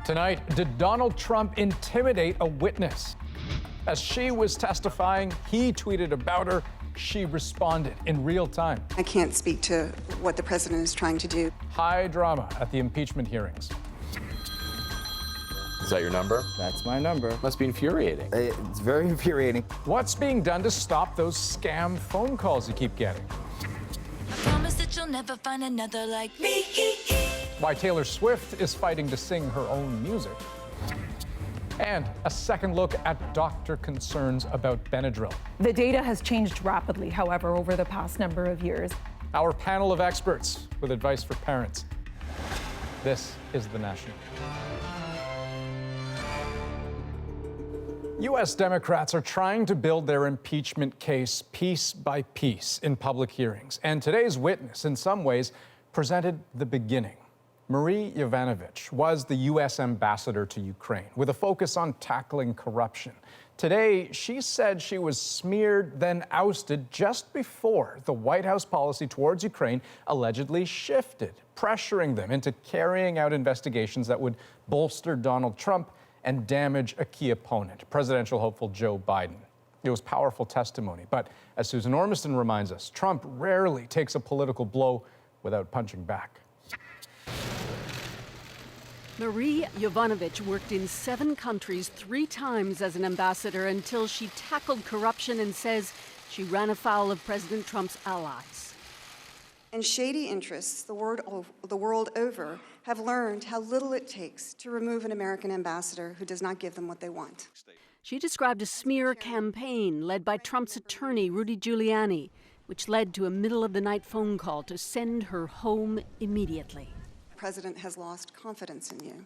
Tonight, did Donald Trump intimidate a witness? As she was testifying, he tweeted about her. She responded in real time. I can't speak to what the president is trying to do. High drama at the impeachment hearings. Is that your number? That's my number. Must be infuriating. It's very infuriating. What's being done to stop those scam phone calls you keep getting? I promise that you'll never find another like me. Why Taylor Swift is fighting to sing her own music. And a second look at doctor concerns about Benadryl. The data has changed rapidly, however, over the past number of years. Our panel of experts with advice for parents. This is The National. U.S. Democrats are trying to build their impeachment case piece by piece in public hearings. And today's witness, in some ways, presented the beginning. Marie Yovanovitch was the U.S. ambassador to Ukraine with a focus on tackling corruption. Today, she said she was smeared, then ousted just before the White House policy towards Ukraine allegedly shifted, pressuring them into carrying out investigations that would bolster Donald Trump and damage a key opponent, presidential hopeful Joe Biden. It was powerful testimony, but as Susan Ormiston reminds us, Trump rarely takes a political blow without punching back. Marie Yovanovitch worked in 7 countries 3 times as an ambassador until she tackled corruption and says she ran afoul of President Trump's allies. And shady interests the world over have learned how little it takes to remove an American ambassador who does not give them what they want. She described a smear campaign led by Trump's attorney, Rudy Giuliani, which led to a middle-of-the-night phone call to send her home immediately. The president has lost confidence in you.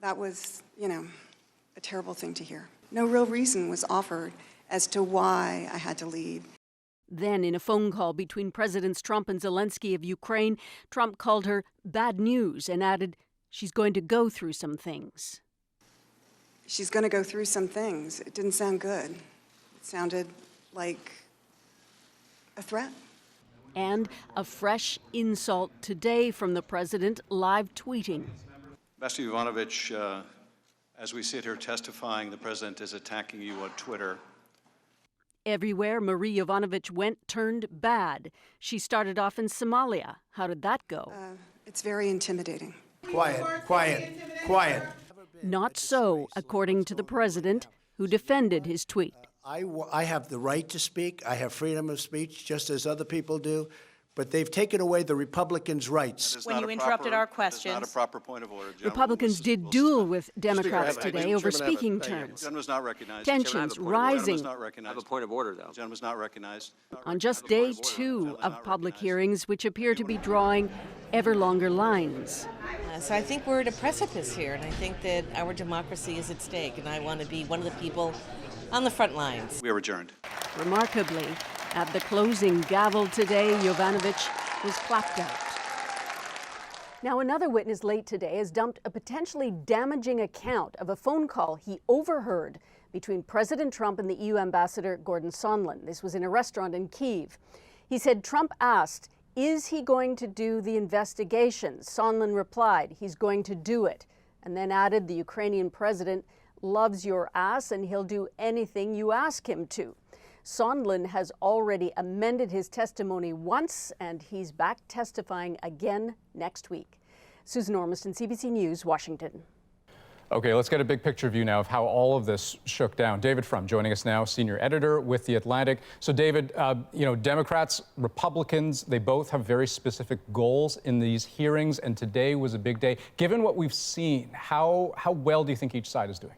That was, a terrible thing to hear. No real reason was offered as to why I had to leave. Then, in a phone call between Presidents Trump and Zelensky of Ukraine, Trump called her bad news and added she's going to go through some things. She's going to go through some things. It didn't sound good. It sounded like a threat. And a fresh insult today from the president, live tweeting. Ambassador Yovanovitch, as we sit here testifying, the president is attacking you on Twitter. Everywhere Marie Yovanovitch went turned bad. She started off in Somalia. How did that go? It's very intimidating. Quiet. Not so, according to the president, who defended his tweet. I have the right to speak. I have freedom of speech, just as other people do. But they've taken away the Republicans' rights. When you interrupted our questions. That's not a proper point of order. Republicans did duel with Democrats today over speaking terms. Gentleman was not recognized. Tensions rising. I have a point of order, though. Gentleman was not recognized. On just day 2 of public hearings, which appear to be drawing ever longer lines. So I think we're at a precipice here, and I think that our democracy is at stake, and I want to be one of the people on the front lines. We are adjourned. Remarkably, at the closing gavel today, Yovanovitch was clapped out. Now, another witness late today has dumped a potentially damaging account of a phone call he overheard between President Trump and the EU ambassador Gordon Sondland. This was in a restaurant in Kyiv. He said Trump asked, is he going to do the investigation? Sondland replied, he's going to do it, and then added the Ukrainian president loves your ass and he'll do anything you ask him to. Sondland has already amended his testimony once, and he's back testifying again next week. Susan Ormiston, CBC News, Washington. Okay, let's get a big picture view now of how all of this shook down. David Frum joining us now, senior editor with The Atlantic. So David, Democrats, Republicans, they both have very specific goals in these hearings, and today was a big day. Given what we've seen, how well do you think each side is doing?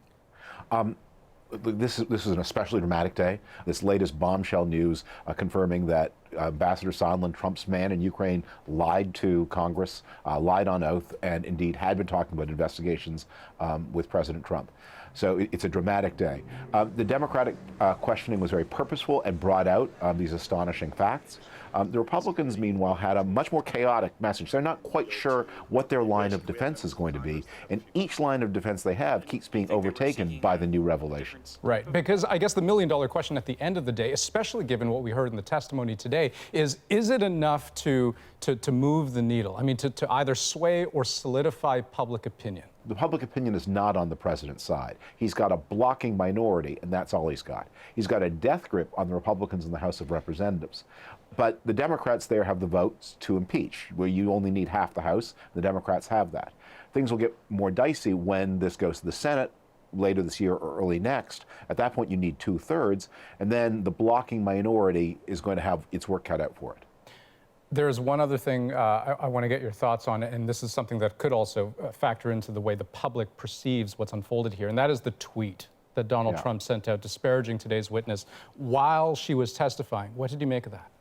This is an especially dramatic day. This latest bombshell news confirming that Ambassador Sondland, Trump's man in Ukraine, lied to Congress, lied on oath, and indeed had been talking about investigations with President Trump. So it's a dramatic day. The Democratic questioning was very purposeful and brought out these astonishing facts. The Republicans, meanwhile, had a much more chaotic message. They're not quite sure what their line of defense is going to be, and each line of defense they have keeps being overtaken by the new revelations. Right, because I guess the million-dollar question at the end of the day, especially given what we heard in the testimony today, is it enough to move the needle? I mean, to either sway or solidify public opinion? the public opinion is not on the president's side. He's got a blocking minority, and that's all he's got. He's got a death grip on the Republicans in the House of Representatives. But the Democrats there have the votes to impeach, where you only need half the House. The Democrats have that. Things will get more dicey when this goes to the Senate later this year or early next. At that point, you need 2/3, and then the blocking minority is going to have its work cut out for it. There's one other thing I want to get your thoughts on, and this is something that could also factor into the way the public perceives what's unfolded here, and that is the tweet that Donald Trump sent out disparaging today's witness while she was testifying. What did you make of that?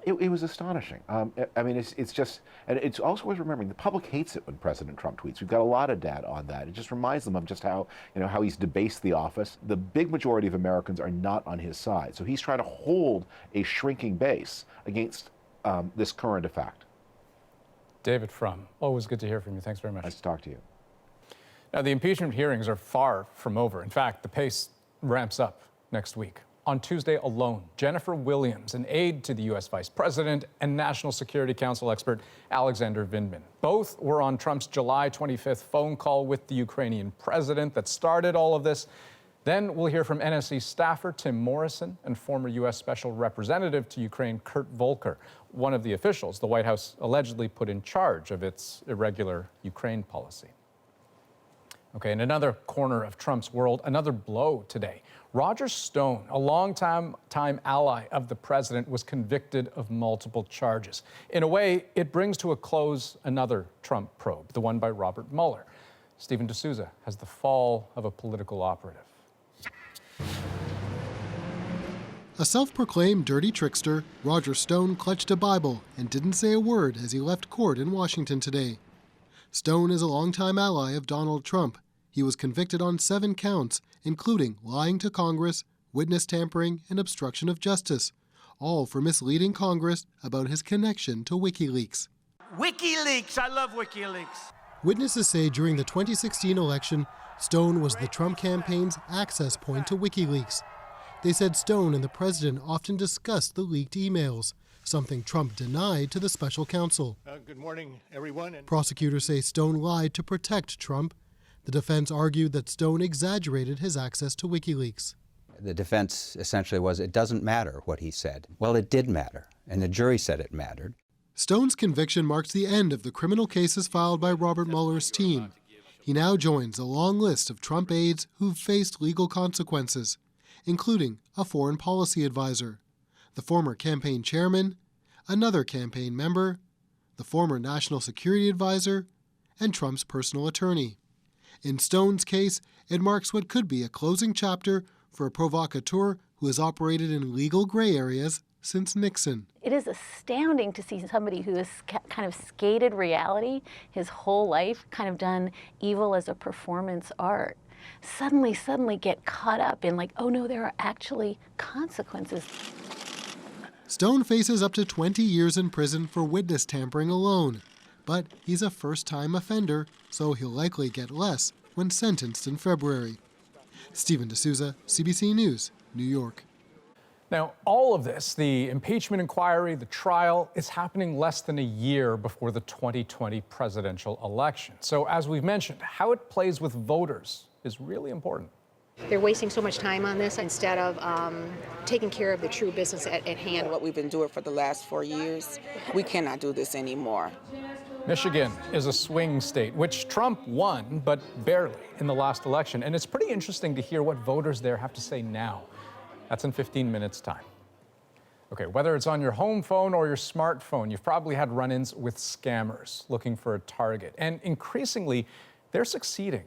It was astonishing. I mean, it's just, and it's also worth remembering, the public hates it when President Trump tweets. We've got a lot of data on that. It just reminds them of just how, how he's debased the office. The big majority of Americans are not on his side. So he's trying to hold a shrinking base against this current effect. David Frum, always good to hear from you. Thanks very much. Nice to talk to you. Now, the impeachment hearings are far from over. In fact, the pace ramps up next week. On Tuesday alone, Jennifer Williams, an aide to the U.S. Vice President, and National Security Council expert Alexander Vindman, both were on Trump's July 25th phone call with the Ukrainian president that started all of this. Then we'll hear from NSC staffer Tim Morrison and former U.S. Special Representative to Ukraine Kurt Volker, one of the officials the White House allegedly put in charge of its irregular Ukraine policy. Okay, in another corner of Trump's world, another blow today. Roger Stone, a longtime ally of the president, was convicted of multiple charges. In a way, it brings to a close another Trump probe, the one by Robert Mueller. Stephen D'Souza has the fall of a political operative. A self-proclaimed dirty trickster, Roger Stone clutched a Bible and didn't say a word as he left court in Washington today. Stone is a longtime ally of Donald Trump. He was convicted on 7 counts, including lying to Congress, witness tampering, and obstruction of justice, all for misleading Congress about his connection to WikiLeaks. WikiLeaks! I love WikiLeaks! Witnesses say during the 2016 election, Stone was the Trump campaign's access point to WikiLeaks. They said Stone and the president often discussed the leaked emails, something Trump denied to the special counsel. Good morning, everyone. Prosecutors say Stone lied to protect Trump. The defense argued that Stone exaggerated his access to WikiLeaks. The defense essentially was, it doesn't matter what he said. Well, it did matter, and the jury said it mattered. Stone's conviction marks the end of the criminal cases filed by Robert Mueller's team. He now joins a long list of Trump aides who've faced legal consequences, including a foreign policy advisor, the former campaign chairman, another campaign member, the former national security advisor, and Trump's personal attorney. In Stone's case, it marks what could be a closing chapter for a provocateur who has operated in legal gray areas since Nixon. It is astounding to see somebody who has kind of skated reality his whole life, kind of done evil as a performance art, suddenly get caught up in like, oh no, there are actually consequences. Stone faces up to 20 years in prison for witness tampering alone. But he's a first-time offender, so he'll likely get less when sentenced in February. Stephen D'Souza, CBC News, New York. Now, all of this, the impeachment inquiry, the trial, is happening less than a year before the 2020 presidential election. So as we've mentioned, how it plays with voters is really important. They're wasting so much time on this instead of taking care of the true business at hand. What we've been doing for the last 4 years, we cannot do this anymore. Michigan is a swing state, which Trump won, but barely, in the last election. And it's pretty interesting to hear what voters there have to say now. That's in 15 minutes' time. Okay, whether it's on your home phone or your smartphone, you've probably had run-ins with scammers looking for a target. And increasingly, they're succeeding.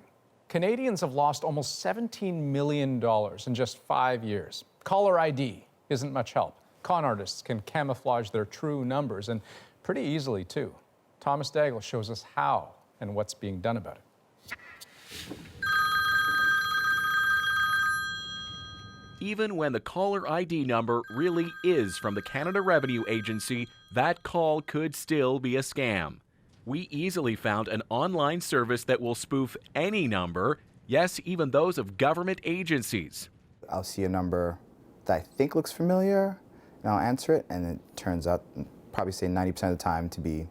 Canadians have lost almost $17 million in just 5 years. Caller ID isn't much help. Con artists can camouflage their true numbers, and pretty easily, too. Thomas Daigle shows us how and what's being done about it. Even when the caller ID number really is from the Canada Revenue Agency, that call could still be a scam. We easily found an online service that will spoof any number, yes, even those of government agencies. I'll see a number that I think looks familiar, and I'll answer it, and it turns out, probably say 90% of the time, to be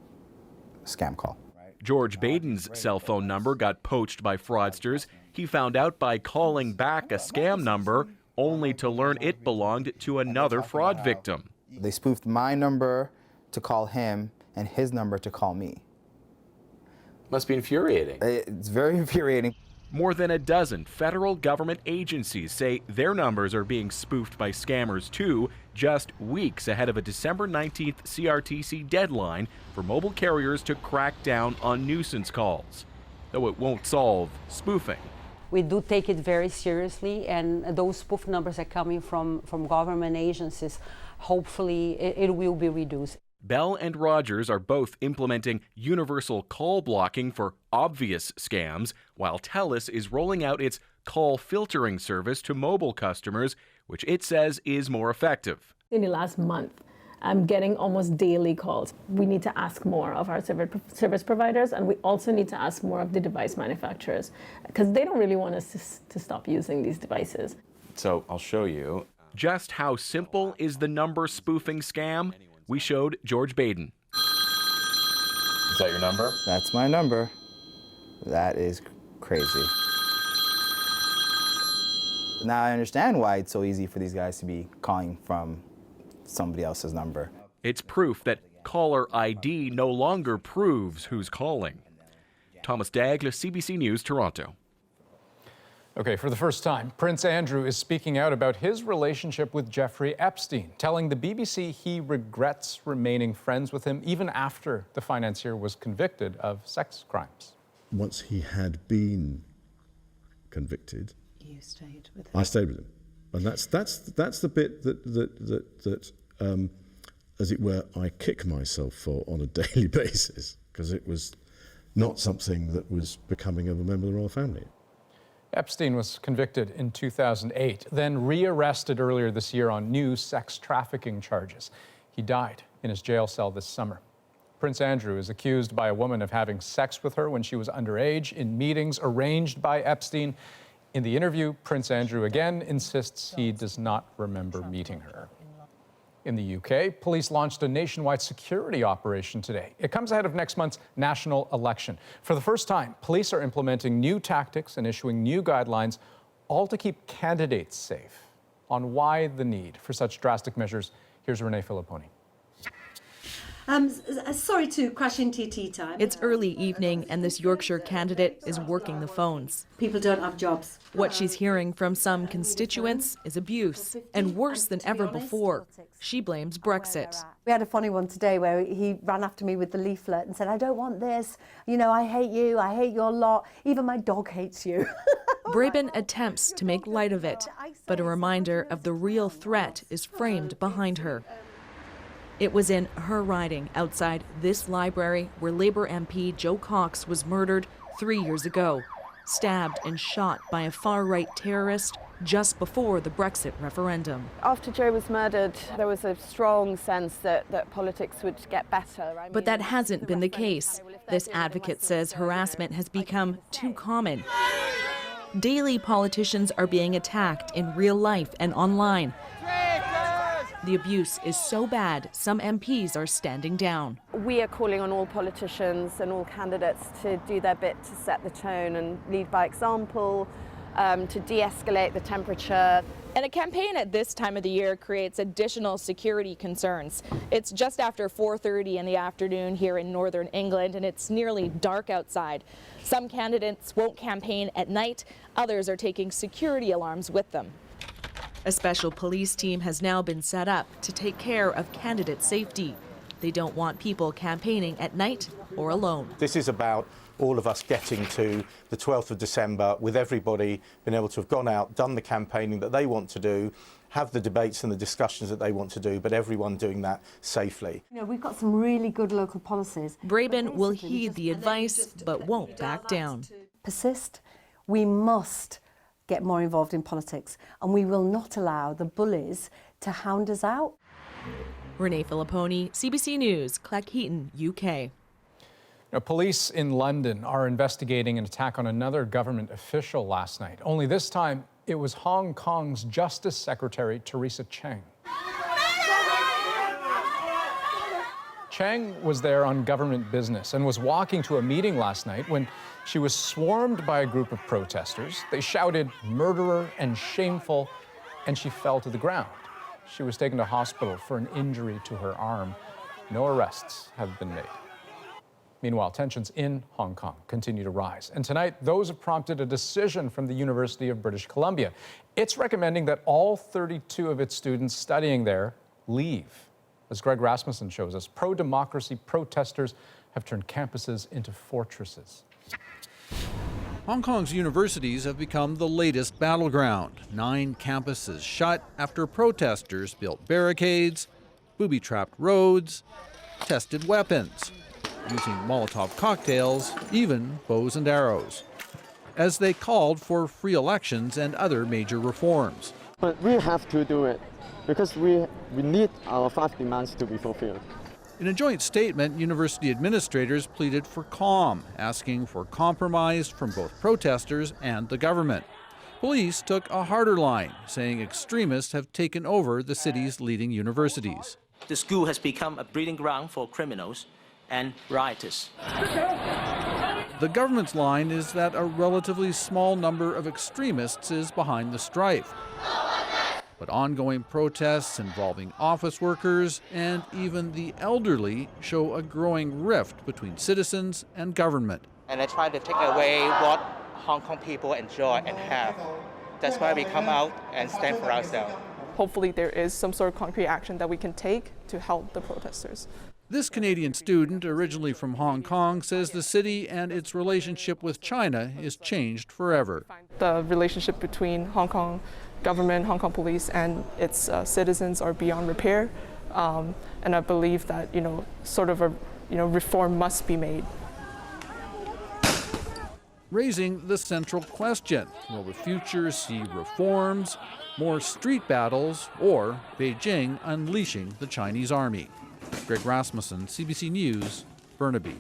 a scam call. George Baden's cell phone number got poached by fraudsters. He found out by calling back a scam number, only to learn it belonged to another fraud victim. They spoofed my number to call him and his number to call me. Must be infuriating. It's very infuriating. More than a dozen federal government agencies say their numbers are being spoofed by scammers too, just weeks ahead of a December 19th CRTC deadline for mobile carriers to crack down on nuisance calls. Though it won't solve spoofing. We do take it very seriously, and those spoof numbers are coming from government agencies. Hopefully it will be reduced. Bell and Rogers are both implementing universal call blocking for obvious scams, while TELUS is rolling out its call filtering service to mobile customers, which it says is more effective. In the last month, I'm getting almost daily calls. We need to ask more of our service providers, and we also need to ask more of the device manufacturers, because they don't really want us to stop using these devices. So I'll show you. Just how simple is the number spoofing scam? We showed George Baden. Is that your number? That's my number. That is crazy. Now I understand why it's so easy for these guys to be calling from somebody else's number. It's proof that caller ID no longer proves who's calling. Thomas Dagle, CBC News, Toronto. Okay, for the first time, Prince Andrew is speaking out about his relationship with Jeffrey Epstein, telling the BBC he regrets remaining friends with him even after the financier was convicted of sex crimes. Once he had been convicted, You stayed with him. I stayed with him, and that's the bit that as it were, I kick myself for on a daily basis, because it was not something that was becoming of a member of the royal family. Epstein was convicted in 2008, then rearrested earlier this year on new sex trafficking charges. He died in his jail cell this summer. Prince Andrew is accused by a woman of having sex with her when she was underage in meetings arranged by Epstein. In the interview, Prince Andrew again insists he does not remember meeting her. In the UK, police launched a nationwide security operation today. It comes ahead of next month's national election. For the first time, police are implementing new tactics and issuing new guidelines, all to keep candidates safe. On why the need for such drastic measures, here's Renee Filipponi. Sorry to crash into your tea time. It's early evening and this Yorkshire candidate is working the phones. People don't have jobs. What she's hearing from some constituents is abuse, and worse than ever before. She blames Brexit. We had a funny one today where he ran after me with the leaflet and said, I don't want this. You know, I hate you. I hate your lot. Even my dog hates you. Braben attempts to make light of it, but a reminder of the real threat is framed behind her. It was in her riding outside this library where Labour MP Joe Cox was murdered 3 years ago, stabbed and shot by a far-right terrorist just before the Brexit referendum. After Joe was murdered, there was a strong sense that politics would get better. But that hasn't been the case. This advocate says harassment has become too common. Daily, politicians are being attacked in real life and online. The abuse is so bad, some MPs are standing down. We are calling on all politicians and all candidates to do their bit to set the tone and lead by example, to de-escalate the temperature. And a campaign at this time of the year creates additional security concerns. It's just after 4:30 in the afternoon here in northern England, and it's nearly dark outside. Some candidates won't campaign at night, others are taking security alarms with them. A special police team has now been set up to take care of candidate safety. They don't want people campaigning at night or alone. This is about all of us getting to the 12th of December with everybody being able to have gone out, done the campaigning that they want to do, have the debates and the discussions that they want to do, but everyone doing that safely. You know, we've got some really good local policies. Braben will heed the advice, but won't back down. Persist. We must get more involved in politics, and we will not allow the bullies to hound us out. Renee Filipponi, CBC News, Clackheaton, UK. Now, police in London are investigating an attack on another government official last night. Only this time, it was Hong Kong's Justice Secretary, Teresa Cheng. Chang was there on government business and was walking to a meeting last night when she was swarmed by a group of protesters. They shouted "murderer" and "shameful," and she fell to the ground. She was taken to hospital for an injury to her arm. No arrests have been made. Meanwhile, tensions in Hong Kong continue to rise. And tonight, those have prompted a decision from the University of British Columbia. It's recommending that all 32 of its students studying there leave. As Greg Rasmussen shows us, pro-democracy protesters have turned campuses into fortresses. Hong Kong's universities have become the latest battleground. 9 campuses shut after protesters built barricades, booby-trapped roads, tested weapons, using Molotov cocktails, even bows and arrows, as they called for free elections and other major reforms. But we have to do it because we need our 5 demands to be fulfilled. In a joint statement, university administrators pleaded for calm, asking for compromise from both protesters and the government. Police took a harder line, saying extremists have taken over the city's leading universities. The school has become a breeding ground for criminals and rioters. The government's line is that a relatively small number of extremists is behind the strife. But ongoing protests involving office workers and even the elderly show a growing rift between citizens and government. And I try to take away what Hong Kong people enjoy and have. That's why we come out and stand for ourselves. Hopefully there is some sort of concrete action that we can take to help the protesters. This Canadian student, originally from Hong Kong, says the city and its relationship with China is changed forever. The relationship between Hong Kong government, Hong Kong police, and its citizens are beyond repair. And I believe that, sort of a, reform must be made. Raising the central question, will the future see reforms, more street battles, or Beijing unleashing the Chinese army? Greg Rasmussen, CBC News, Burnaby.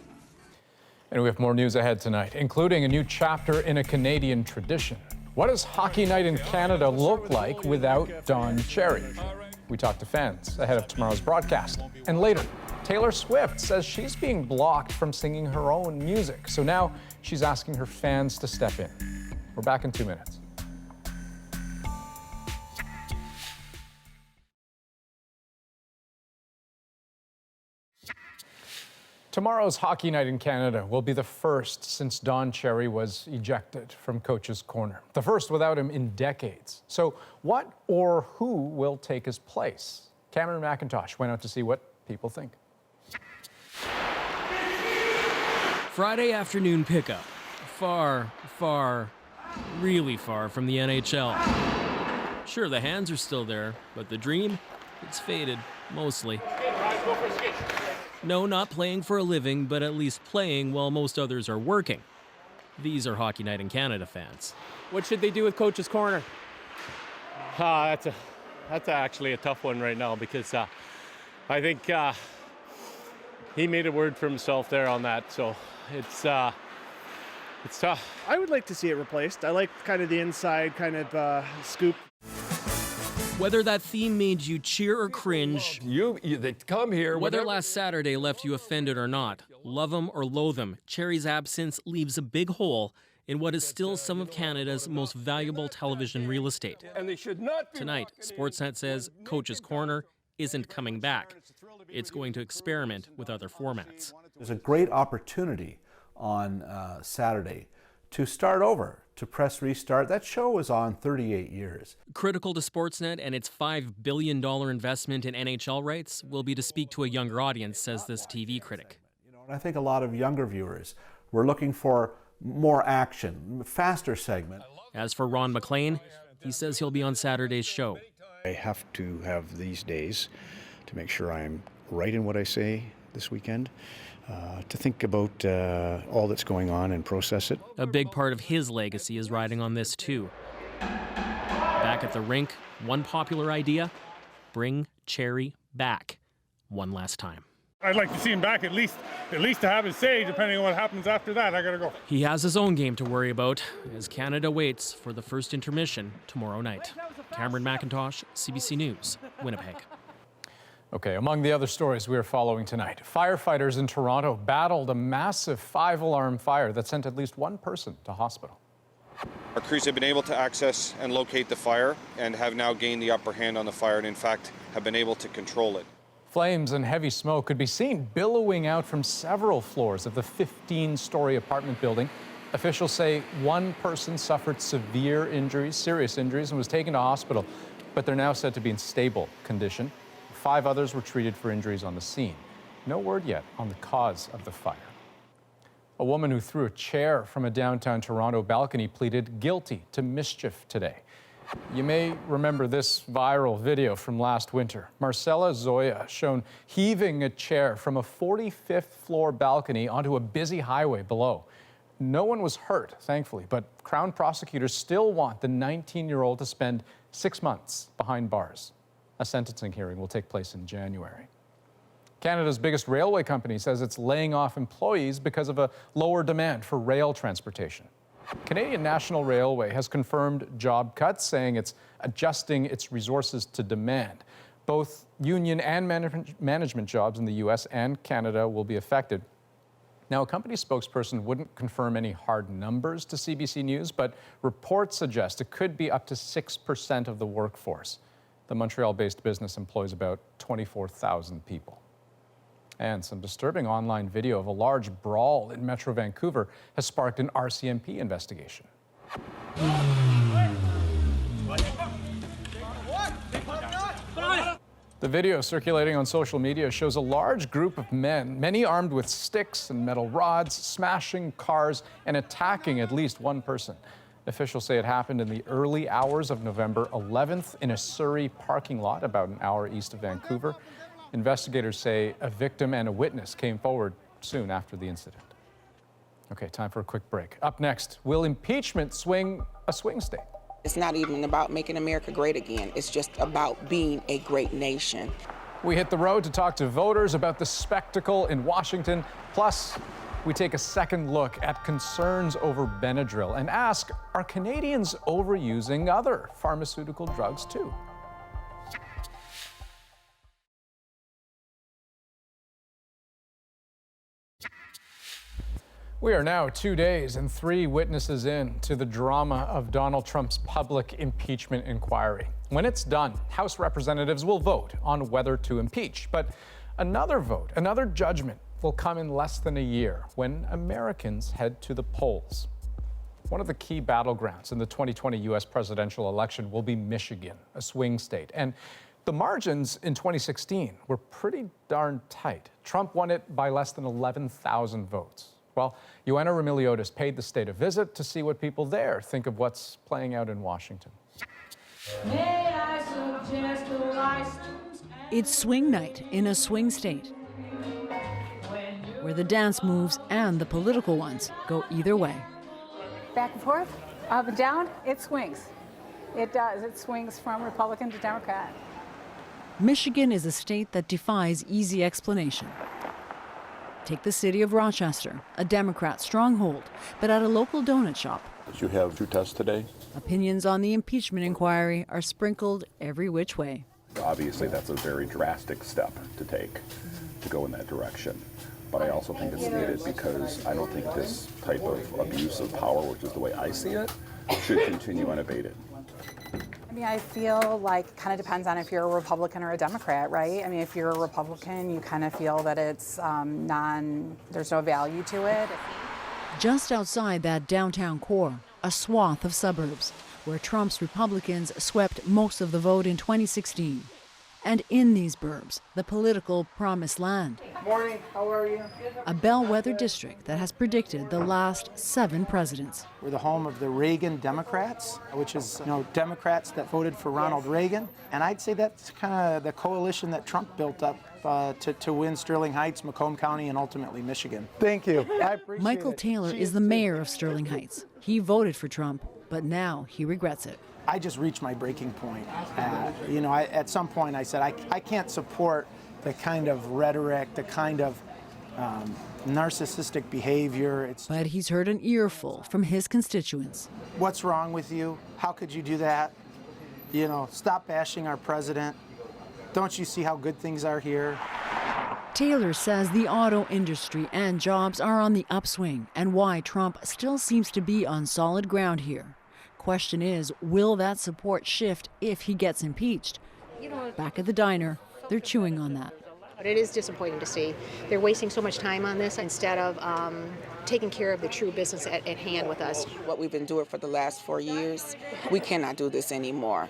And we have more news ahead tonight, including a new chapter in a Canadian tradition. What does Hockey Night in Canada look like without Don Cherry? We talk to fans ahead of tomorrow's broadcast. And later, Taylor Swift says she's being blocked from singing her own music. So now she's asking her fans to step in. We're back in 2 minutes. Tomorrow's Hockey Night in Canada will be the first since Don Cherry was ejected from Coach's Corner. The first without him in decades. So what or who will take his place? Cameron McIntosh went out to see what people think. Friday afternoon pickup. Far, really far from the NHL. Sure, the hands are still there, but the dream, it's faded, mostly. No, not playing for a living, but at least playing while most others are working. These are Hockey Night in Canada fans. What should they do with Coach's Corner? That's actually a tough one right now because I think he made a word for himself there on that. So it's tough. I would like to see it replaced. I like kind of the inside kind of scoop. Whether that theme made you cheer or cringe, they come here. Whether last Saturday left you offended or not, love him or loathe him, Cherry's absence leaves a big hole in what is still some of Canada's most valuable television real estate. And they should not be Tonight, Sportsnet says Coach's Corner isn't coming back. It's going to experiment with other formats. There's a great opportunity on Saturday to start over, to press restart. That show was on 38 years. Critical to Sportsnet and its $5 billion investment in NHL rights will be to speak to a younger audience, says this TV critic. And I think a lot of younger viewers were looking for more action, faster segment. As for Ron McLean, he says he'll be on Saturday's show. I have to have these days to make sure I'm right in what I say this weekend, to think about all that's going on and process it. A big part of his legacy is riding on this too. Back at the rink, one popular idea, bring Cherry back one last time. I'd like to see him back at least to have his say, depending on what happens after that. I gotta go. He has his own game to worry about as Canada waits for the first intermission tomorrow night. Cameron McIntosh, CBC News, Winnipeg. Okay, among the other stories we are following tonight, firefighters in Toronto battled a massive 5-alarm fire that sent at least one person to hospital. Our crews have been able to access and locate the fire and have now gained the upper hand on the fire and in fact have been able to control it. Flames and heavy smoke could be seen billowing out from several floors of the 15-story apartment building. Officials say one person suffered serious injuries, and was taken to hospital, but they're now said to be in stable condition. 5 others were treated for injuries on the scene. No word yet on the cause of the fire. A woman who threw a chair from a downtown Toronto balcony pleaded guilty to mischief today. You may remember this viral video from last winter. Marcella Zoya shown heaving a chair from a 45th floor balcony onto a busy highway below. No one was hurt, thankfully, but Crown prosecutors still want the 19-year-old to spend 6 months behind bars. A sentencing hearing will take place in January. Canada's biggest railway company says it's laying off employees because of a lower demand for rail transportation. Canadian National Railway has confirmed job cuts, saying it's adjusting its resources to demand. Both union and management jobs in the U.S. and Canada will be affected. Now, a company spokesperson wouldn't confirm any hard numbers to CBC News, but reports suggest it could be up to 6% of the workforce. The Montreal-based business employs about 24,000 people. And some disturbing online video of a large brawl in Metro Vancouver has sparked an RCMP investigation. The video circulating on social media shows a large group of men, many armed with sticks and metal rods, smashing cars and attacking at least one person. Officials say it happened in the early hours of November 11th in a Surrey parking lot about an hour east of Vancouver. Investigators say a victim and a witness came forward soon after the incident. Okay, time for a quick break. Up next, will impeachment swing a swing state? It's not even about making America great again. It's just about being a great nation. We hit the road to talk to voters about the spectacle in Washington. Plus, we take a second look at concerns over Benadryl and ask, are Canadians overusing other pharmaceutical drugs too? We are now 2 days and 3 witnesses in to the drama of Donald Trump's public impeachment inquiry. When it's done, House representatives will vote on whether to impeach. But another vote, another judgment will come in less than a year when Americans head to the polls. One of the key battlegrounds in the 2020 U.S. presidential election will be Michigan, a swing state. And the margins in 2016 were pretty darn tight. Trump won it by less than 11,000 votes. Well, Joanna Remiliotis paid the state a visit to see what people there think of what's playing out in Washington. It's swing night in a swing state, where the dance moves and the political ones go either way. Back and forth, up and down, it swings. It does. It swings from Republican to Democrat. Michigan is a state that defies easy explanation. Take the city of Rochester, a Democrat stronghold, but at a local donut shop. You have 2 tests today? Opinions on the impeachment inquiry are sprinkled every which way. Obviously, that's a very drastic step to take to go in that direction. But I also think it's needed because I don't think this type of abuse of power, which is the way I see it, should continue unabated. I mean, I feel like it kind of depends on if you're a Republican or a Democrat, right? I mean, if you're a Republican, you kind of feel that it's there's no value to it. Just outside that downtown core, a swath of suburbs where Trump's Republicans swept most of the vote in 2016. And in these burbs, the political promised land. Morning, how are you? A bellwether district that has predicted the last 7 presidents. We're the home of the Reagan Democrats, which is, Democrats that voted for Ronald Reagan. And I'd say that's kind of the coalition that Trump built up to win Sterling Heights, Macomb County, and ultimately Michigan. Thank you. I appreciate Michael Taylor is the mayor of Sterling Heights. He voted for Trump, but now he regrets it. I just reached my breaking point. At some point I said, I can't support the kind of rhetoric, the kind of narcissistic behavior. But he's heard an earful from his constituents. What's wrong with you? How could you do that? Stop bashing our president. Don't you see how good things are here? Taylor says the auto industry and jobs are on the upswing and why Trump still seems to be on solid ground here. Question is, will that support shift if he gets impeached? Back at the diner, they're chewing on that. But it is disappointing to see they're wasting so much time on this instead of taking care of the true business at hand with us. What we've endured for the last 4 years, we cannot do this anymore.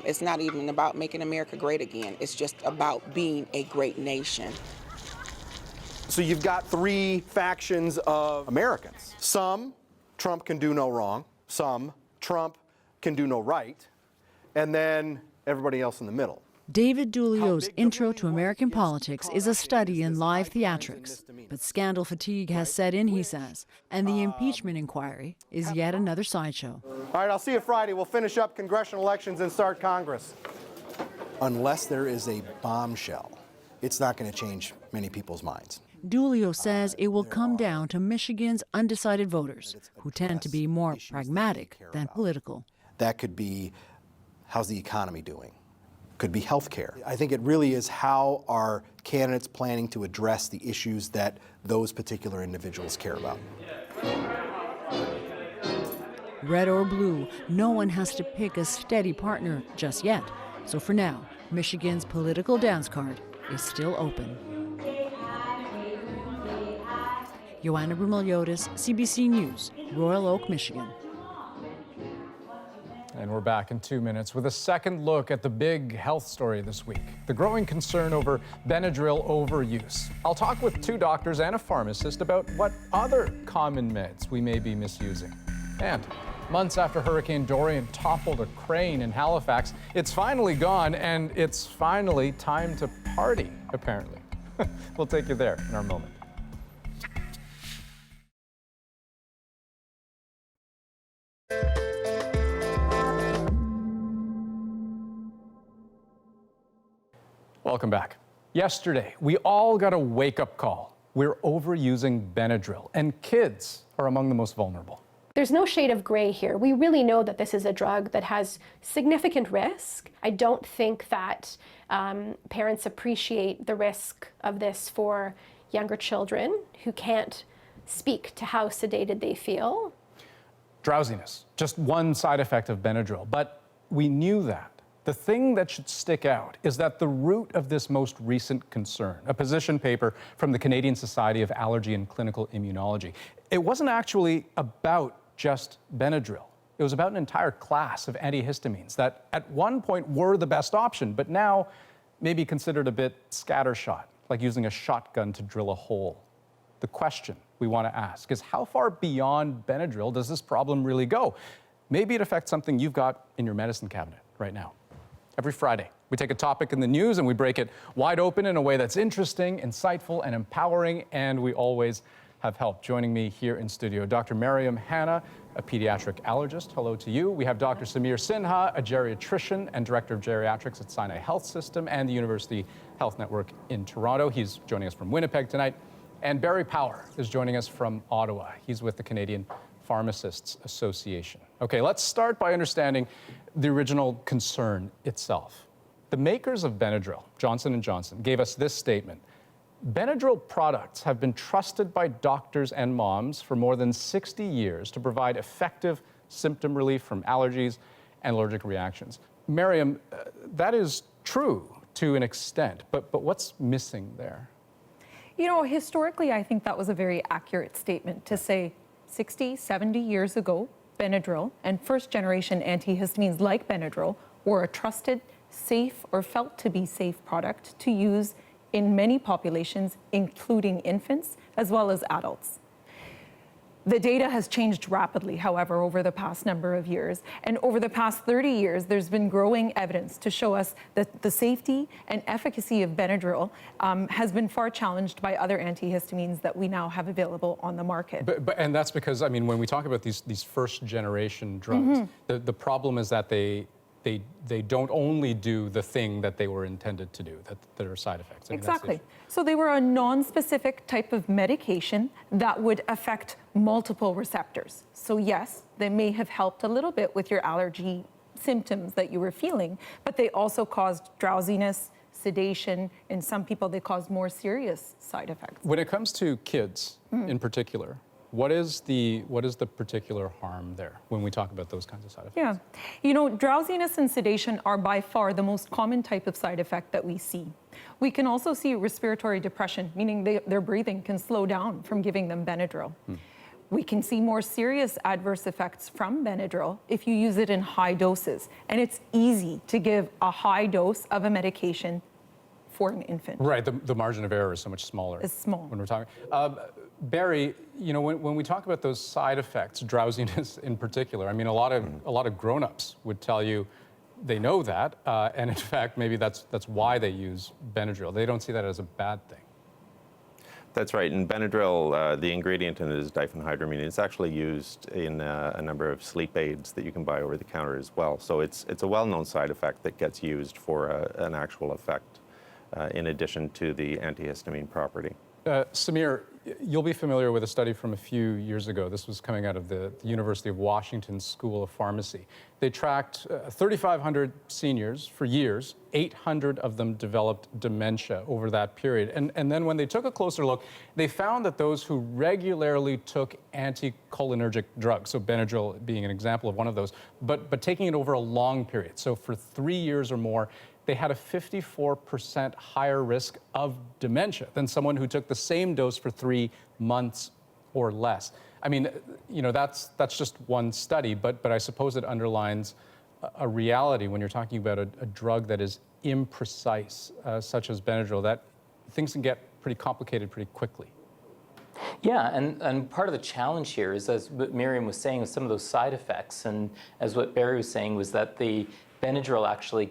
It's not even about making America great again. It's just about being a great nation. So you've got three factions of Americans. Some, Trump can do no wrong. Some, Trump can do no right. And then everybody else in the middle. David Dulio's Intro to American Politics is a study in live theatrics. But scandal fatigue has set in, he says, and the impeachment inquiry is yet another sideshow. All right, I'll see you Friday. We'll finish up congressional elections and start Congress. Unless there is a bombshell, it's not going to change many people's minds. Dulio says it will come down to Michigan's undecided voters, who tend to be more pragmatic than political. That could be, how's the economy doing? Could be health care. I think it really is how are candidates planning to address the issues that those particular individuals care about. Red or blue, no one has to pick a steady partner just yet. So for now, Michigan's political dance card is still open. Joanna Brumeliotis, CBC News, Royal Oak, Michigan. And we're back in 2 minutes with a second look at the big health story this week, the growing concern over Benadryl overuse. I'll talk with 2 doctors and a pharmacist about what other common meds we may be misusing. And months after Hurricane Dorian toppled a crane in Halifax, it's finally gone and it's finally time to party, apparently. We'll take you there in our moment. Welcome back. Yesterday, we all got a wake-up call. We're overusing Benadryl, and kids are among the most vulnerable. There's no shade of gray here. We really know that this is a drug that has significant risk. I don't think that parents appreciate the risk of this for younger children who can't speak to how sedated they feel. Drowsiness, just one side effect of Benadryl, but we knew that. The thing that should stick out is that the root of this most recent concern, a position paper from the Canadian Society of Allergy and Clinical Immunology, it wasn't actually about just Benadryl. It was about an entire class of antihistamines that at one point were the best option, but now may be considered a bit scattershot, like using a shotgun to drill a hole. The question we want to ask is, how far beyond Benadryl does this problem really go? Maybe it affects something you've got in your medicine cabinet right now. Every Friday, we take a topic in the news and we break it wide open in a way that's interesting, insightful, and empowering, and we always have help. Joining me here in studio, Dr. Mariam Hanna, a pediatric allergist. Hello to you. We have Dr. Samir Sinha, a geriatrician and director of geriatrics at Sinai Health System and the University Health Network in Toronto. He's joining us from Winnipeg tonight. And Barry Power is joining us from Ottawa. He's with the Canadian Pharmacists Association. Okay, let's start by understanding the original concern itself. The makers of Benadryl, Johnson & Johnson, gave us this statement. Benadryl products have been trusted by doctors and moms for more than 60 years to provide effective symptom relief from allergies and allergic reactions. Mariam, that is true to an extent, but what's missing there? You know, historically, I think that was a very accurate statement to say 60, 70 years ago, Benadryl and first-generation antihistamines like Benadryl were a trusted, safe, or felt to be safe product to use in many populations, including infants, as well as adults. The data has changed rapidly, however, over the past number of years. And over the past 30 years, there's been growing evidence to show us that the safety and efficacy of Benadryl has been far challenged by other antihistamines that we now have available on the market. And that's because, I mean, when we talk about these first-generation drugs, the problem is that they don't only do the thing that they were intended to do, that are side effects. I mean, exactly. So they were a non-specific type of medication that would affect multiple receptors. So yes, they may have helped a little bit with your allergy symptoms that you were feeling, but they also caused drowsiness, sedation. In some people, they cause more serious side effects. When it comes to kids in particular, what is the particular harm there when we talk about those kinds of side effects? Yeah, you know, drowsiness and sedation are by far the most common type of side effect that we see. We can also see respiratory depression, meaning their breathing can slow down from giving them Benadryl. We can see more serious adverse effects from Benadryl if you use it in high doses. And it's easy to give a high dose of a medication for an infant. Right, the margin of error is so much smaller. It's small. When we're talking. Barry, you know, when we talk about those side effects, drowsiness in particular, I mean, a lot of grown-ups would tell you they know that, and in fact, maybe that's why they use Benadryl. They don't see that as a bad thing. That's right. In Benadryl, the ingredient in it is diphenhydramine. It's actually used in a number of sleep aids that you can buy over the counter as well. So it's a well-known side effect that gets used for an actual effect in addition to the antihistamine property. Samir, you'll be familiar with a study from a few years ago. This was coming out of the University of Washington School of Pharmacy. They tracked 3,500 seniors for years. 800 of them developed dementia over that period. And then when they took a closer look, they found that those who regularly took anticholinergic drugs, so Benadryl being an example of one of those, but taking it over a long period, so for 3 years or more, they had a 54% higher risk of dementia than someone who took the same dose for 3 months or less. I mean, you know, that's just one study, but I suppose it underlines a reality when you're talking about a drug that is imprecise, such as Benadryl, that things can get pretty complicated pretty quickly. Yeah, and part of the challenge here is, as what Miriam was saying, with some of those side effects, and as what Barry was saying, was that the Benadryl actually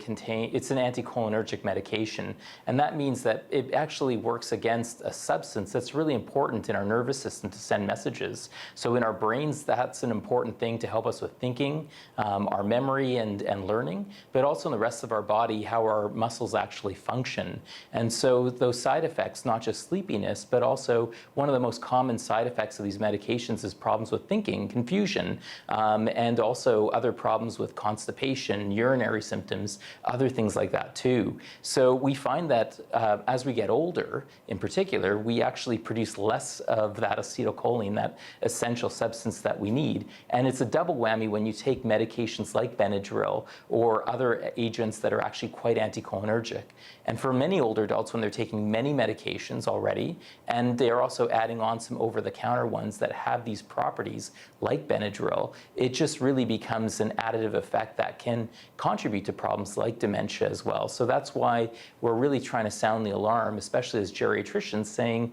it's an anticholinergic medication, and that means that it actually works against a substance that's really important in our nervous system to send messages. So in our brains, that's an important thing to help us with thinking, our memory and learning, but also in the rest of our body, how our muscles actually function. And so those side effects, not just sleepiness, but also one of the most common side effects of these medications is problems with thinking, confusion, and also other problems with constipation, urinary symptoms, other things like that too. So we find that as we get older, in particular, we actually produce less of that acetylcholine, that essential substance that we need. And it's a double whammy when you take medications like Benadryl or other agents that are actually quite anticholinergic. And for many older adults, when they're taking many medications already, and they're also adding on some over-the-counter ones that have these properties like Benadryl, it just really becomes an additive effect that can contribute to problems like dementia as well. So that's why we're really trying to sound the alarm, especially as geriatricians, saying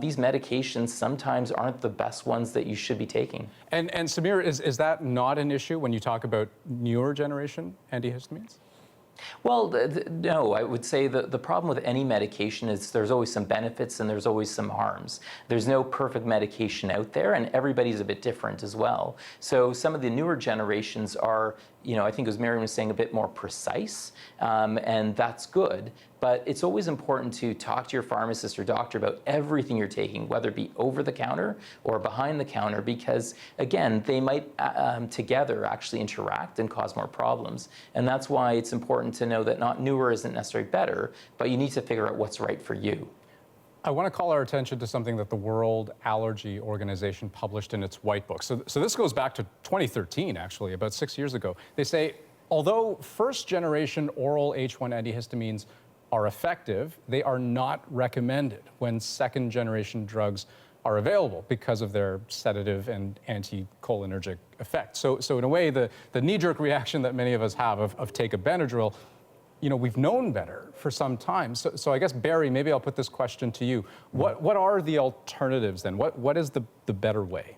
these medications sometimes aren't the best ones that you should be taking. And Samir, is that not an issue when you talk about newer generation antihistamines? Well, no, I would say the problem with any medication is there's always some benefits and there's always some harms. There's no perfect medication out there, and everybody's a bit different as well. So some of the newer generations are, you know, I think as Miriam was saying, a bit more precise, and that's good. But it's always important to talk to your pharmacist or doctor about everything you're taking, whether it be over the counter or behind the counter, because again, they might together actually interact and cause more problems. And that's why it's important to know that not newer isn't necessarily better, but you need to figure out what's right for you. I want to call our attention to something that the World Allergy Organization published in its White Book. So this goes back to 2013, actually, about 6 years ago. They say, although first-generation oral H1 antihistamines are effective, they are not recommended when second-generation drugs are available because of their sedative and anticholinergic effects. So in a way, the knee-jerk reaction that many of us have of take a Benadryl, you know, we've known better for some time. So I guess, Barry, maybe I'll put this question to you. What are the alternatives then? What is the better way?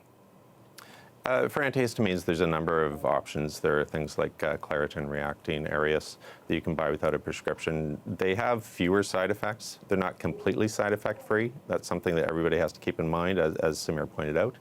For antihistamines, there's a number of options. There are things like Claritin, Reactine, Arius that you can buy without a prescription. They have fewer side effects. They're not completely side effect free. That's something that everybody has to keep in mind, as Samir pointed out.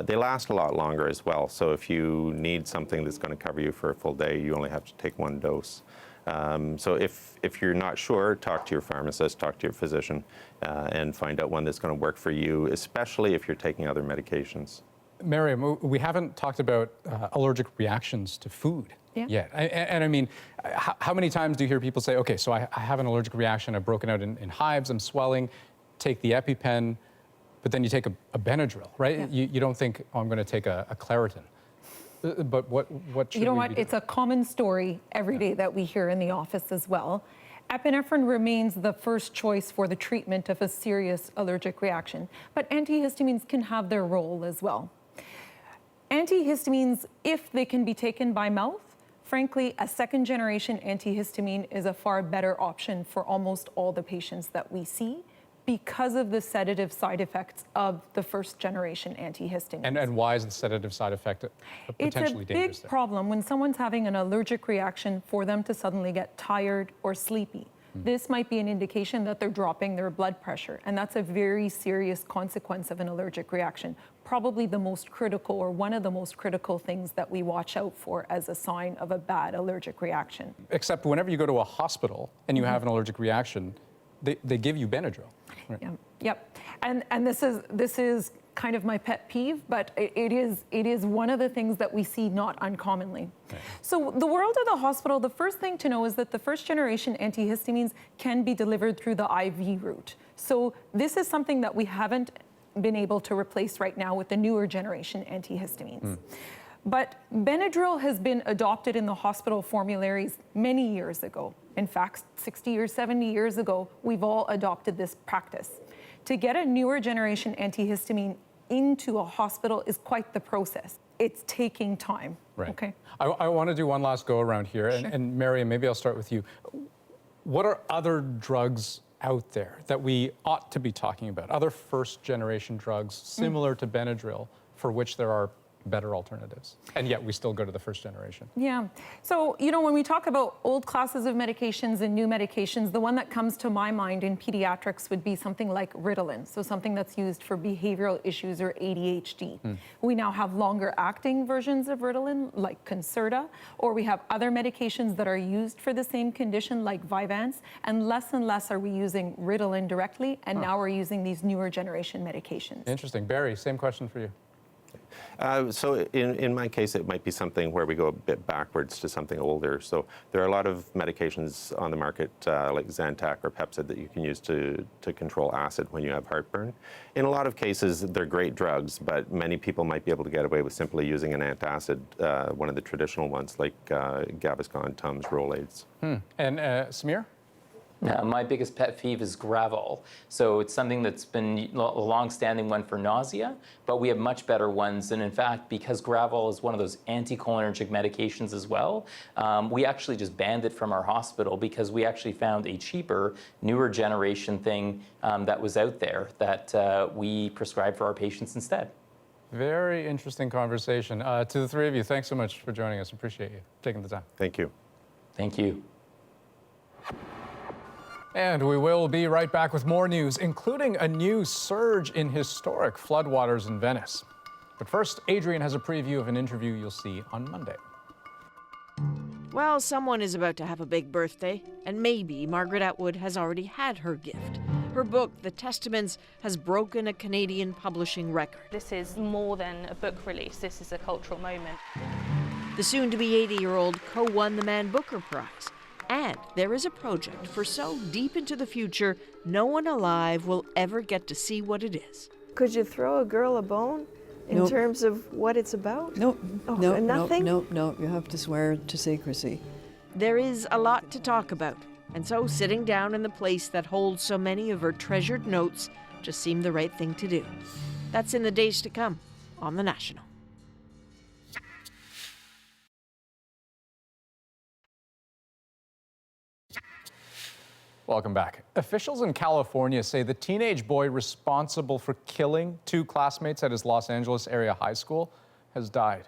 They last a lot longer as well. So if you need something that's going to cover you for a full day, you only have to take one dose. So if you're not sure, talk to your pharmacist, talk to your physician, and find out one that's going to work for you, especially if you're taking other medications. Miriam, we haven't talked about allergic reactions to food yet. And I mean, how many times do you hear people say, okay, so I have an allergic reaction, I've broken out in hives, I'm swelling, take the EpiPen, but then you take a Benadryl, right? Yeah. You don't think, oh, I'm going to take a Claritin. But what should You know we what? be doing? It's a common story every day that we hear in the office as well. Epinephrine remains the first choice for the treatment of a serious allergic reaction, but antihistamines can have their role as well. Antihistamines, if they can be taken by mouth, frankly, a second-generation antihistamine is a far better option for almost all the patients that we see because of the sedative side effects of the first-generation antihistamines. And why is the sedative side effect potentially dangerous? It's a big problem when someone's having an allergic reaction for them to suddenly get tired or sleepy. This might be an indication that they're dropping their blood pressure, and that's a very serious consequence of an allergic reaction. Probably the most critical, or one of the most critical things that we watch out for as a sign of a bad allergic reaction. Except whenever you go to a hospital and you have an allergic reaction, they give you Benadryl. Right? Yeah. Yep. And this is kind of my pet peeve, but it is one of the things that we see not uncommonly. Okay. So the world of the hospital, the first thing to know is that the first generation antihistamines can be delivered through the IV route. So this is something that we haven't been able to replace right now with the newer generation antihistamines. But Benadryl has been adopted in the hospital formularies many years ago. In fact, 60 or 70 years ago, we've all adopted this practice. To get a newer generation antihistamine into a hospital is quite the process. It's taking time. Right. Okay. I want to do one last go around here. Sure. And Mariam, maybe I'll start with you. What are other drugs out there that we ought to be talking about? Other first generation drugs similar to Benadryl for which there are better alternatives, and yet we still go to the first generation. Yeah. So, you know, when we talk about old classes of medications and new medications, the one that comes to my mind in pediatrics would be something like Ritalin, so something that's used for behavioral issues or ADHD. We now have longer acting versions of Ritalin, like Concerta, or we have other medications that are used for the same condition, like Vyvanse, and less are we using Ritalin directly, and now we're using these newer generation medications. Interesting. Barry, same question for you. So in my case, it might be something where we go a bit backwards to something older. So there are a lot of medications on the market, like Zantac or Pepcid, that you can use to control acid when you have heartburn. In a lot of cases, they're great drugs, but many people might be able to get away with simply using an antacid, one of the traditional ones, like Gaviscon, Tums, Rolaids. And Samir? My biggest pet peeve is Gravol. So it's something that's been a long-standing one for nausea, but we have much better ones. And in fact, because Gravol is one of those anticholinergic medications as well, we actually just banned it from our hospital because we actually found a cheaper, newer generation thing that was out there that we prescribed for our patients instead. Very interesting conversation. To the three of you, thanks so much for joining us. Appreciate you taking the time. Thank you. Thank you. And we will be right back with more news, including a new surge in historic floodwaters in Venice. But first, Adrian has a preview of an interview you'll see on Monday. Well, someone is about to have a big birthday, and maybe Margaret Atwood has already had her gift. Her book, The Testaments, has broken a Canadian publishing record. This is more than a book release, this is a cultural moment. The soon-to-be 80-year-old co-won the Man Booker Prize. And there is a project for so deep into the future, no one alive will ever get to see what it is. Could you throw a girl a bone in terms of what it's about? Nope. Oh, Nothing? Nope. You have to swear to secrecy. There is a lot to talk about, and so sitting down in the place that holds so many of her treasured notes just seemed the right thing to do. That's in the days to come on The National. Welcome back. Officials in California say the teenage boy responsible for killing two classmates at his Los Angeles area high school has died.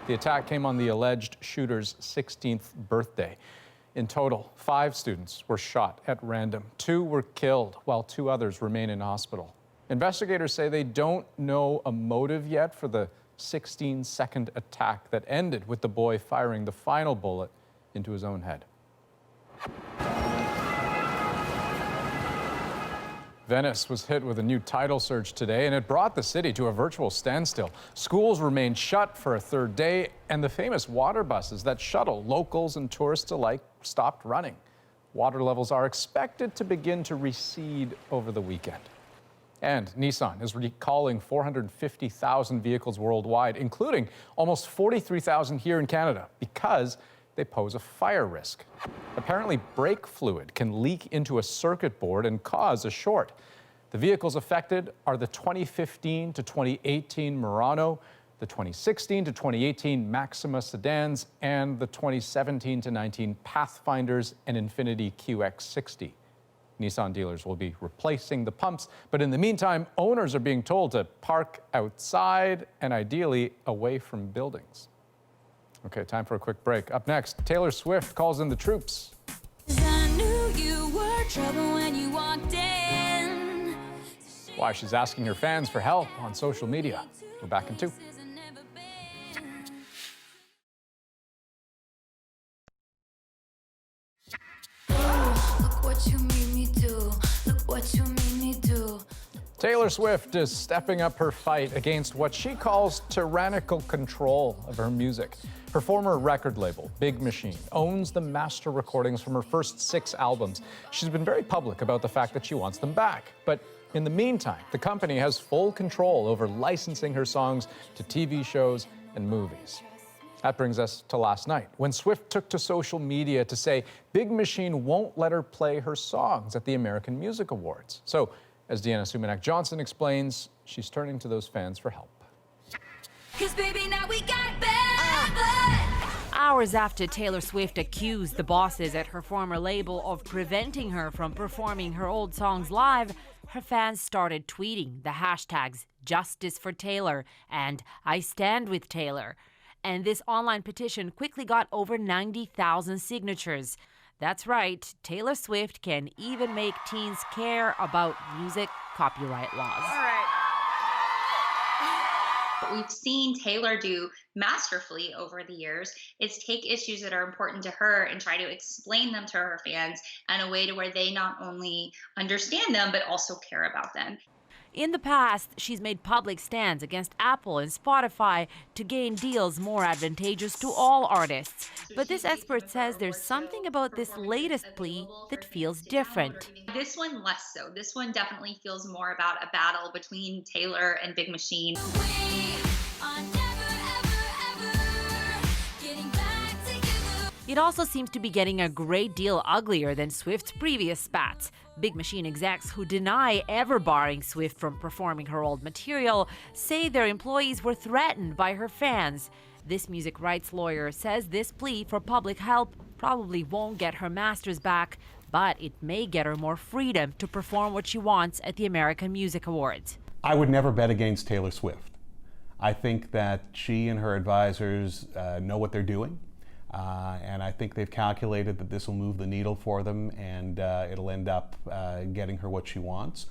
The attack came on the alleged shooter's 16th birthday. In total, 5 students were shot at random. 2 were killed, while 2 others remain in hospital. Investigators say they don't know a motive yet for the 16-second attack that ended with the boy firing the final bullet into his own head. Venice was hit with a new tidal surge today, and it brought the city to a virtual standstill. Schools remained shut for a third day, and the famous water buses that shuttle locals and tourists alike stopped running. Water levels are expected to begin to recede over the weekend. And Nissan is recalling 450,000 vehicles worldwide, including almost 43,000 here in Canada, because they pose a fire risk. Apparently, brake fluid can leak into a circuit board and cause a short. The vehicles affected are the 2015 to 2018 Murano, the 2016 to 2018 Maxima sedans, and the 2017 to 19 Pathfinders and Infiniti QX60. Nissan dealers will be replacing the pumps, but in the meantime, owners are being told to park outside and ideally away from buildings. Okay, time for a quick break. Up next, Taylor Swift calls in the troops. Why she's asking her fans for help on social media. We're back in 2. Taylor Swift is stepping up her fight against what she calls tyrannical control of her music. Her former record label, Big Machine, owns the master recordings from her first 6 albums. She's been very public about the fact that she wants them back. But in the meantime, the company has full control over licensing her songs to TV shows and movies. That brings us to last night, when Swift took to social media to say Big Machine won't let her play her songs at the American Music Awards. So, as Deanna Sumanak-Johnson explains, she's turning to those fans for help. 'Cause baby, now we got bad blood. Hours after Taylor Swift accused the bosses at her former label of preventing her from performing her old songs live, her fans started tweeting the hashtags Justice for Taylor and I Stand with Taylor. And this online petition quickly got over 90,000 signatures. That's right, Taylor Swift can even make teens care about music copyright laws. All right. What we've seen Taylor do masterfully over the years is take issues that are important to her and try to explain them to her fans in a way to where they not only understand them, but also care about them. In the past, she's made public stands against Apple and Spotify to gain deals more advantageous to all artists. But this expert says there's something about this latest plea that feels different. This one less so. This one definitely feels more about a battle between Taylor and Big Machine. It also seems to be getting a great deal uglier than Swift's previous spats. Big Machine execs who deny ever barring Swift from performing her old material say their employees were threatened by her fans. This music rights lawyer says this plea for public help probably won't get her masters back, but it may get her more freedom to perform what she wants at the American Music Awards. I would never bet against Taylor Swift. I think that she and her advisors know what they're doing. And I think they've calculated that this will move the needle for them, and it'll end up getting her what she wants.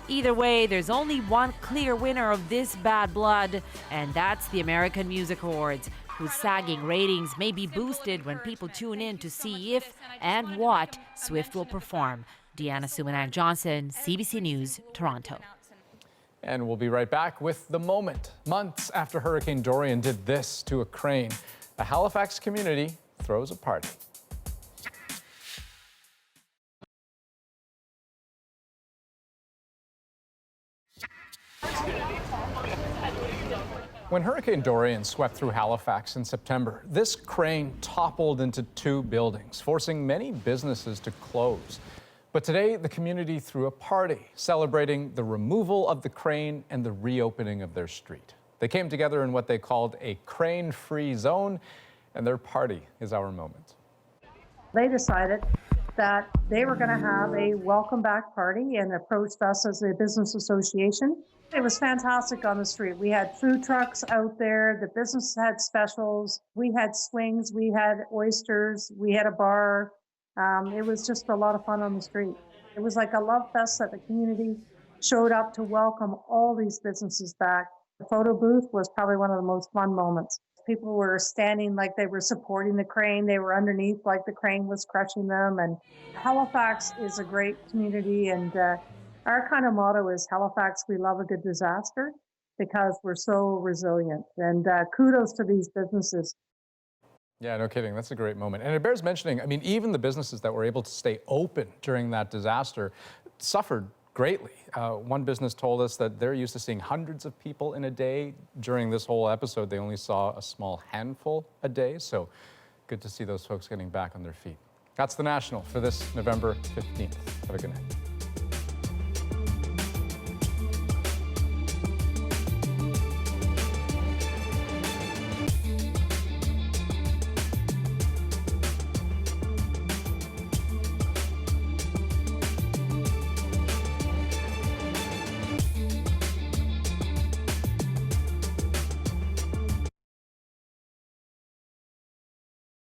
Either way, there's only one clear winner of this bad blood, and that's the American Music Awards, whose sagging ratings may be boosted when people tune in to see if and what Swift will perform. Deanna Sumanak-Johnson, CBC News, Toronto. And we'll be right back with The Moment. Months after Hurricane Dorian did this to a crane, a Halifax community throws a party. When Hurricane Dorian swept through Halifax in September, this crane toppled into 2 buildings, forcing many businesses to close. But today, the community threw a party celebrating the removal of the crane and the reopening of their street. They came together in what they called a crane-free zone, and their party is our moment. They decided that they were going to have a welcome back party and approached us as a business association. It was fantastic on the street. We had food trucks out there. The business had specials. We had swings. We had oysters. We had a bar. It was just a lot of fun on the street. It was like a love fest that the community showed up to welcome all these businesses back. The photo booth was probably one of the most fun moments. People were standing like they were supporting the crane. They were underneath like the crane was crushing them. And Halifax is a great community. And our kind of motto is Halifax, we love a good disaster because we're so resilient. And kudos to these businesses. Yeah, no kidding. That's a great moment. And it bears mentioning, I mean, even the businesses that were able to stay open during that disaster suffered greatly. One business told us that they're used to seeing hundreds of people in a day. During this whole episode, they only saw a small handful a day. So good to see those folks getting back on their feet. That's The National for this November 15th. Have a good night.